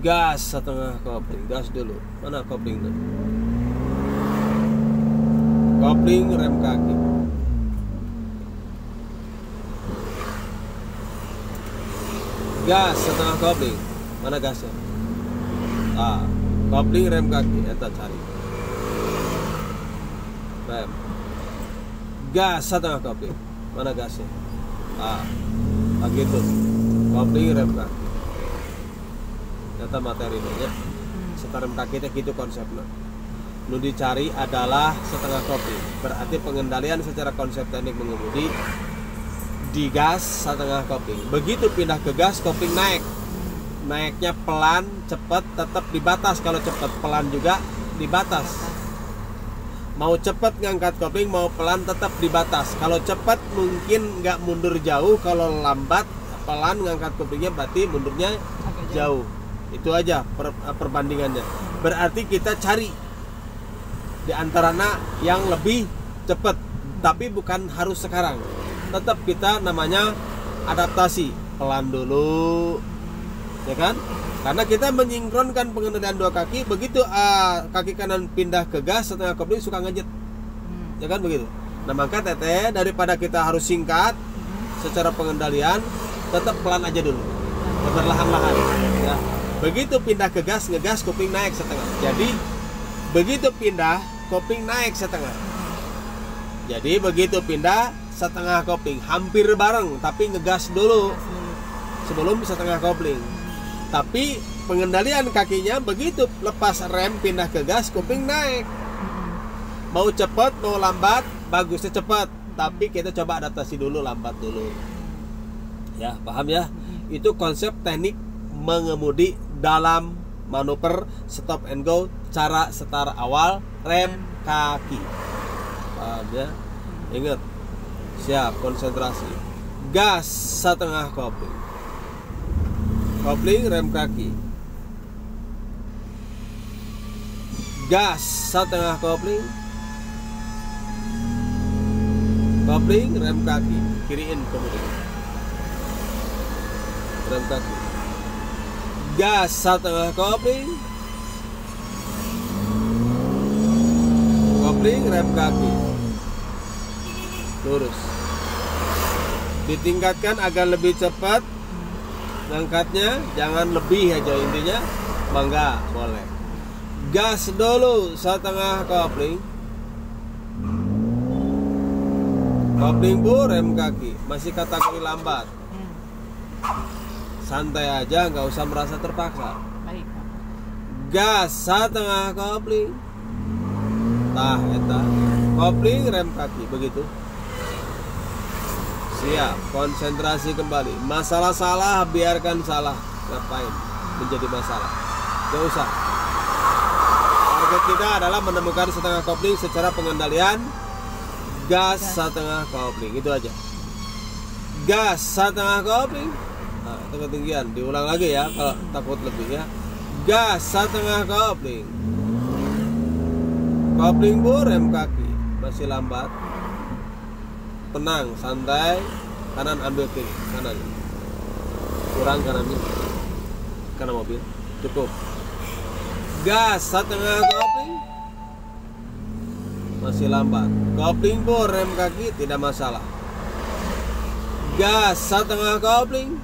Gas setengah kopling, gas dulu. Mana kopling tuh? Kopling rem kaki. Gas setengah kopling. Mana gasnya? Kopling rem kaki. Eta cari. Rem. Gas setengah kopling. Mana gasnya? Begitu. Kopling rem kaki. Eta materi nya. Setar rem kaki teh gitu konsepnya. Nu dicari adalah setengah kopling. Berarti pengendalian secara konsep teknik mengemudi di gas setengah kopling. Begitu pindah ke gas, kopling naik. Naiknya pelan, cepat, tetap di batas. Kalau cepat, pelan juga di batas. Mau cepat ngangkat kopling, mau pelan tetap di batas. Kalau cepat mungkin nggak mundur jauh. Kalau lambat, pelan ngangkat koplingnya berarti mundurnya jauh. Itu aja perbandingannya. Berarti kita cari di antaranya yang lebih cepat, tapi bukan harus sekarang. Tetap kita namanya adaptasi, pelan dulu, ya kan? Karena kita menyinkronkan pengendalian dua kaki. Begitu kaki kanan pindah ke gas setengah kopling suka ngejet, ya kan begitu. Nah maka teteh daripada kita harus singkat secara pengendalian, tetap pelan aja dulu, perlahan-lahan, ya. Begitu pindah ke gas, ngegas kopling naik setengah. Jadi begitu pindah kopling naik setengah. Jadi begitu pindah setengah kopling, hampir bareng, tapi ngegas dulu sebelum setengah kopling. Tapi pengendalian kakinya begitu lepas rem pindah ke gas, kopling naik. Mau cepat mau lambat, bagusnya cepat. Tapi kita coba adaptasi dulu, lambat dulu. Ya, paham ya? Itu konsep teknik mengemudi dalam manuver stop and go, cara start awal rem kaki. Paham ya? Ingat. Siap, konsentrasi. Gas setengah kopling. Kopling rem kaki. Gas setengah kopling. Kopling rem kaki. Kiriin kemudian. Rem kaki. Gas setengah kopling. Kopling rem kaki. Lurus. Ditingkatkan agar lebih cepat ngangkatnya, jangan lebih aja intinya. Mangga boleh. Gas dulu setengah kopling. Kopling bu rem kaki. Masih kategori lambat. Santai aja, nggak usah merasa terpaksa. Baik. Gas setengah kopling. Tah eta. Kopling rem kaki begitu. Siap, konsentrasi kembali. Masalah salah, biarkan salah. Ngapain menjadi masalah? Gak usah. Target kita adalah menemukan setengah kopling secara pengendalian gas setengah kopling. Itu aja. Gas setengah kopling. Nah, itu ketinggian. Diulang lagi ya kalau takut lebih ya. Gas setengah kopling. Kopling bu rem kaki. Masih lambat. Tenang, santai. Kanan ambil kiri, kanan. Kurang kanannya. Kanan mobil. Cukup. Gas setengah kopling. Masih lambat. Kopling bu rem kaki tidak masalah. Gas setengah kopling.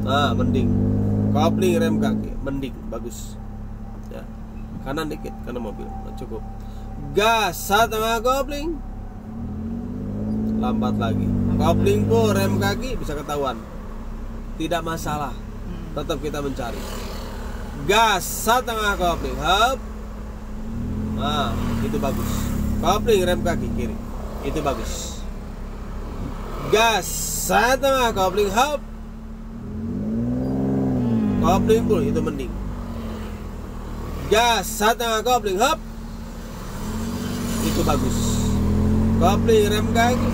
Nah, mending. Kopling rem kaki, mending, bagus. Ya. Kanan dikit, kanan mobil. Nah, cukup. Gas setengah kopling. Lambat lagi. Kopling bu rem kaki bisa ketahuan. Tidak masalah. Tetap kita mencari. Gas setengah kopling. Hop. Nah, itu bagus. Kopling rem kaki kiri. Itu bagus. Gas setengah kopling. Hop. Kopling full, itu mending. Gas setengah kopling. Hop. Itu bagus. Kopling rem kaki.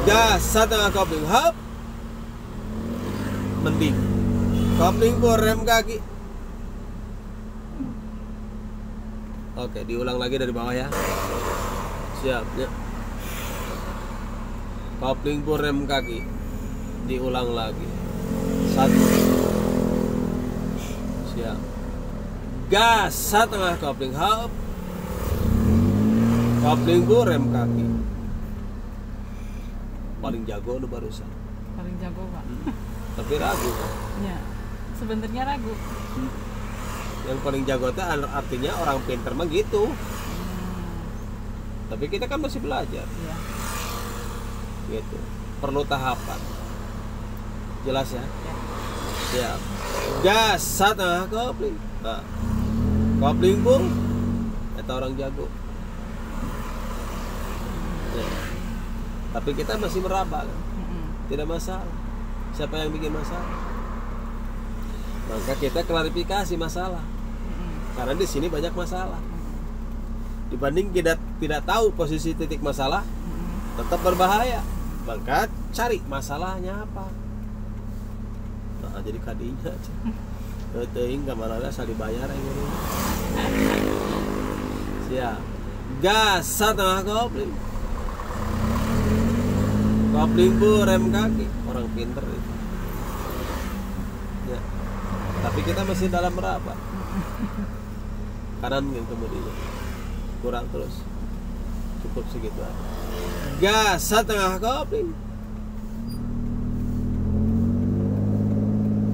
Gas setengah kopling. Hop. Mending. Kopling full rem kaki. Oke, diulang lagi dari bawah ya. Siap ya. Kopling full rem kaki. Diulang lagi. Satu. Siap. Gas setengah kopling hub. Kopling bu rem kaki. Paling jago lu barusan. Paling jago Pak. Tapi ragu. Ya, sebenarnya ragu. Yang paling jago itu artinya orang pinter mah gitu. Tapi kita kan masih belajar. Iya. Gitu. Perlu tahapan. Jelas ya? Ya. Siap. Gas setengah kopling. Nah. Kopling bu, itu orang jago. Ya. Tapi kita masih meraba kan? Tidak masalah. Siapa yang bikin masalah? Maka kita klarifikasi masalah. Karena di sini banyak masalah. Dibanding kita tidak tahu posisi titik masalah, tetap berbahaya. Maka cari masalahnya apa. Nah, jadi kadinya aja. Teuing kamana asal dibayar yang ini. Siap. Gas setengah kopling. Kopling bu rem kaki. Orang pinter itu. Ya. Tapi kita masih dalam meraba. Kanan yang kemudian kurang terus. Cukup segitu aja. Gas setengah kopling.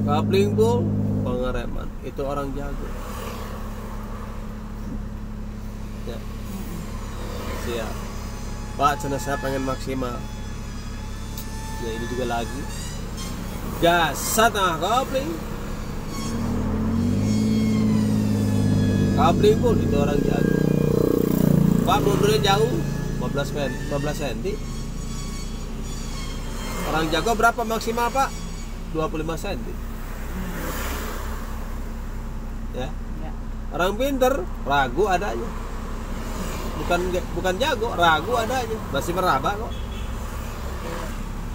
Kopling bu pengereman. Itu orang jago. Ya. Siap. Pak, cenah saya pengen maksimal. Ya ini juga lagi. Gas setengah kopling. Kopling pun itu orang jago. Pak, mundurnya jauh 15 cm. Orang jago berapa maksimal Pak? 25 cm. Ya. Orang pinter ragu adanya. Bukan jago, ragu adanya. Masih meraba kok.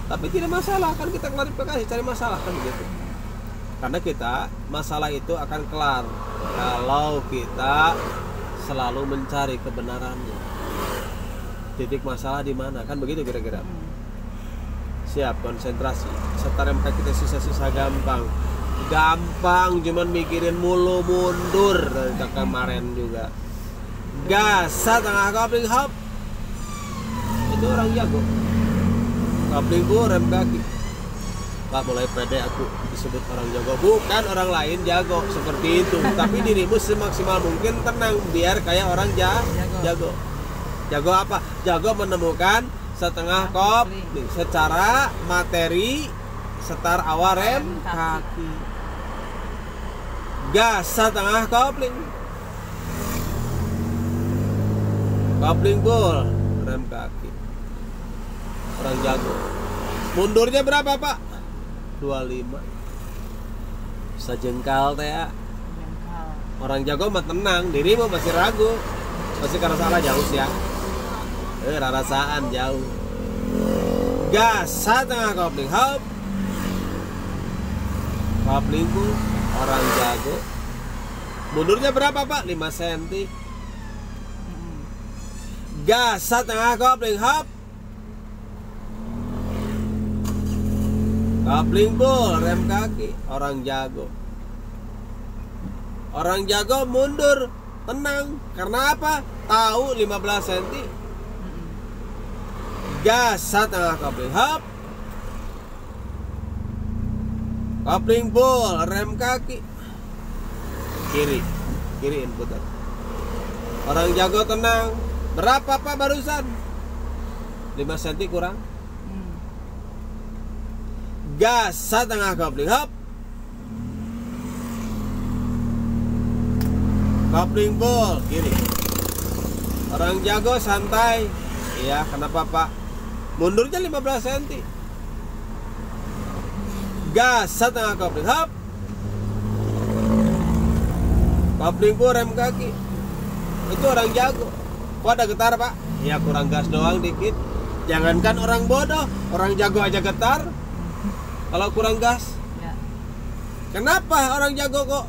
Tapi tidak masalah, kan kita klarifikasi, cari masalah kan begitu. Karena kita masalah itu akan kelar kalau kita selalu mencari kebenarannya. Titik masalah di mana? Kan begitu kira-kira. Siap, konsentrasi. Setar yang kita sisa-sisa gampang. Gampang, cuman mikirin mulu mundur dari kemarin juga. Gas setengah kopling hop. Itu orang jago. Kopling bu rem kaki. Pak, mulai pede aku disebut orang jago. Bukan orang lain jago seperti itu. Tapi dirimu semaksimal mungkin tenang biar kayak orang jago. Jago apa? Jago menemukan setengah kopling secara materi setar awal rem kaki. Gas setengah kopling. Kopling bol rem kaki. Orang jago. Mundurnya berapa Pak? 25. Sejengkal teh ya. Orang jago mah tenang, dirimu masih ragu. Masih karena salah jauh sih ya. Rasaan jauh. Gas setengah kopling hop. Kopling bol orang jago. Mundurnya berapa Pak? 5 cm. Gas setengah kopling hop. Kopling bol rem kaki. Orang jago. Orang jago mundur tenang. Karena apa? Tahu 15 cm. Gas setengah kopling hop. Kopling bol rem kaki. Kiri inputan. Orang jago tenang. Berapa Pak barusan? 5 cm kurang. Gas setengah kopling hop. Kopling bol kiri. Orang jago santai. Iya, kenapa Pak? Mundurnya 15 cm. Gas setengah kopling hop. Kopling bol rem kaki. Itu orang jago. Kok ada getar Pak? Ya kurang gas doang dikit. Jangankan orang bodoh, orang jago aja getar. Kalau kurang gas ya. Kenapa orang jago kok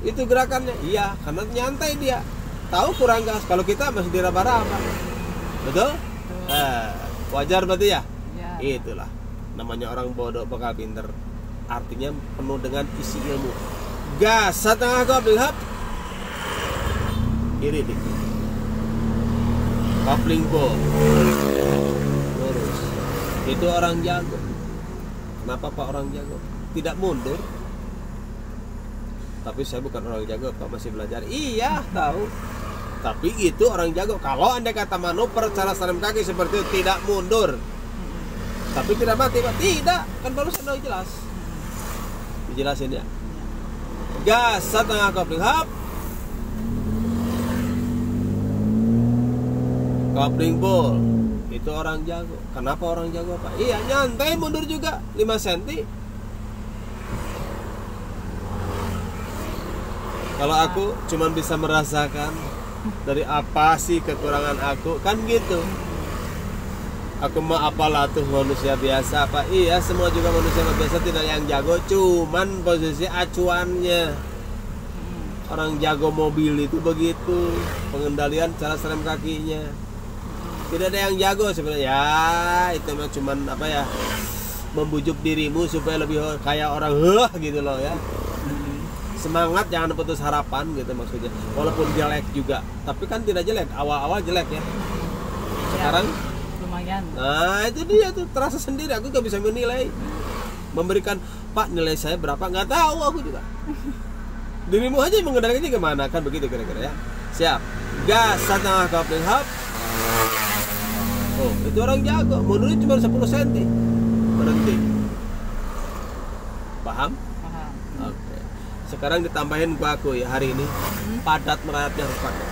itu gerakannya? Iya, karena nyantai dia. Tahu kurang gas. Kalau kita masih diraba-raba. Betul? Wajar berarti ya? Ya. Itulah namanya orang bodoh bakal pinter. artinya penuh dengan isi ilmu. Gas setengah kopling, hap, kiri dikit, kopling ball, lurus. Itu orang jago. Kenapa Pak orang jago? Tidak mundur. Tapi saya bukan orang jago, Pak masih belajar. Iya, tahu. Tapi itu orang jago. Kalau Anda kata manuver cara serem kaki seperti itu, tidak mundur. Tapi tidak mati, Pak. Tidak. Kan baru saya jelas. Dijelasin ya. Gas setengah kopling, hap, kopling ball. Itu orang jago. Kenapa orang jago, Pak? Iya, nyantai mundur juga 5 cm. Kalau aku cuman bisa merasakan dari apa sih kekurangan aku, kan gitu. Aku mah apalah tuh manusia biasa, Pak. Iya, semua juga manusia biasa, tidak yang jago, cuman posisi acuannya. Orang jago mobil itu begitu, pengendalian cara serem kakinya. Tidak ada yang jago sebenarnya. Ya, itu mah cuman apa ya? Membujuk dirimu supaya lebih kayak orang gitu loh ya. Semangat, jangan putus harapan gitu maksudnya. Walaupun jelek juga, tapi kan tidak jelek. Awal-awal jelek ya. Sekarang lumayan. Nah itu dia tuh, terasa sendiri. Aku gak bisa menilai, memberikan Pak nilai saya berapa, nggak tahu aku juga. Dirimu aja yang mengendalikannya gimana, kan begitu kira-kira ya. Siap. Gas setengah kopling, hap. Oh itu orang jago, mundurnya cuma 10 cm, berhenti. Paham? Paham. Oke. Sekarang ditambahin gua aku ya hari ini, padat merayapnya harus pakai.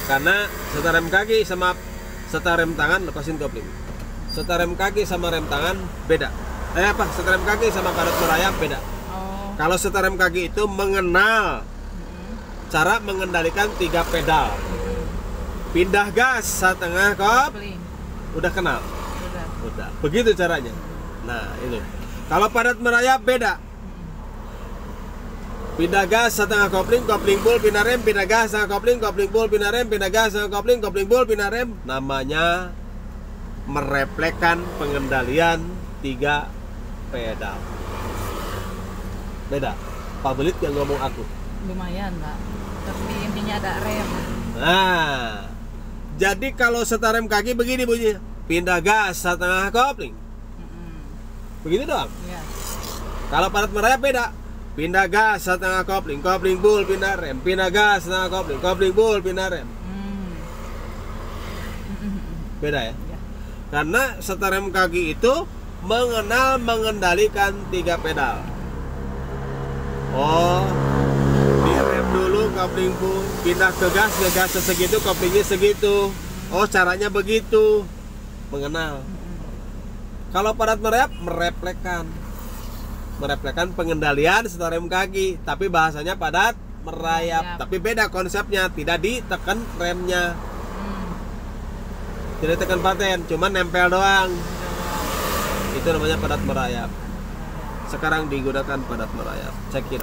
Karena setarem kaki sama setarem tangan, lepasin kopling. Setarem kaki sama rem tangan beda. Setarem kaki sama padat merayap beda. Oh. Kalau setarem kaki itu mengenal cara mengendalikan 3 pedal. Pindah gas setengah Kopling. udah kenal. Udah. Udah. Begitu caranya. Nah, itu. Kalau padat merayap beda. Pindah gas setengah kopling, kopling ball, pindah rem, pindah gas setengah kopling, kopling ball, pindah rem, pindah gas setengah kopling, kopling ball, pindah rem. Namanya mereflekan pengendalian 3 pedal. Beda. Pak Belit yang ngomong aku. Lumayan, Pak. Tapi intinya ada rem. Nah, jadi kalau setarem kaki begini bunyinya, pindah gas setengah kopling, begitu doang. Iya. Kalau padat merayap beda, pindah gas setengah kopling, kopling ball, pindah rem, pindah gas setengah kopling, kopling ball, pindah rem. Beda ya? Iya. Karena setarem kaki itu mengendalikan 3 pedal. Oh, di rem dulu kopling ball, pindah ke gas segitu, koplingnya segitu. Oh, caranya begitu, mengenal. Kalau padat merayap, mereflekan pengendalian setarem kaki, tapi bahasanya padat merayap. Tapi beda konsepnya, tidak ditekan remnya, tidak ditekan paten, cuman nempel doang. Itu namanya padat merayap. Sekarang digunakan padat merayap. Check it.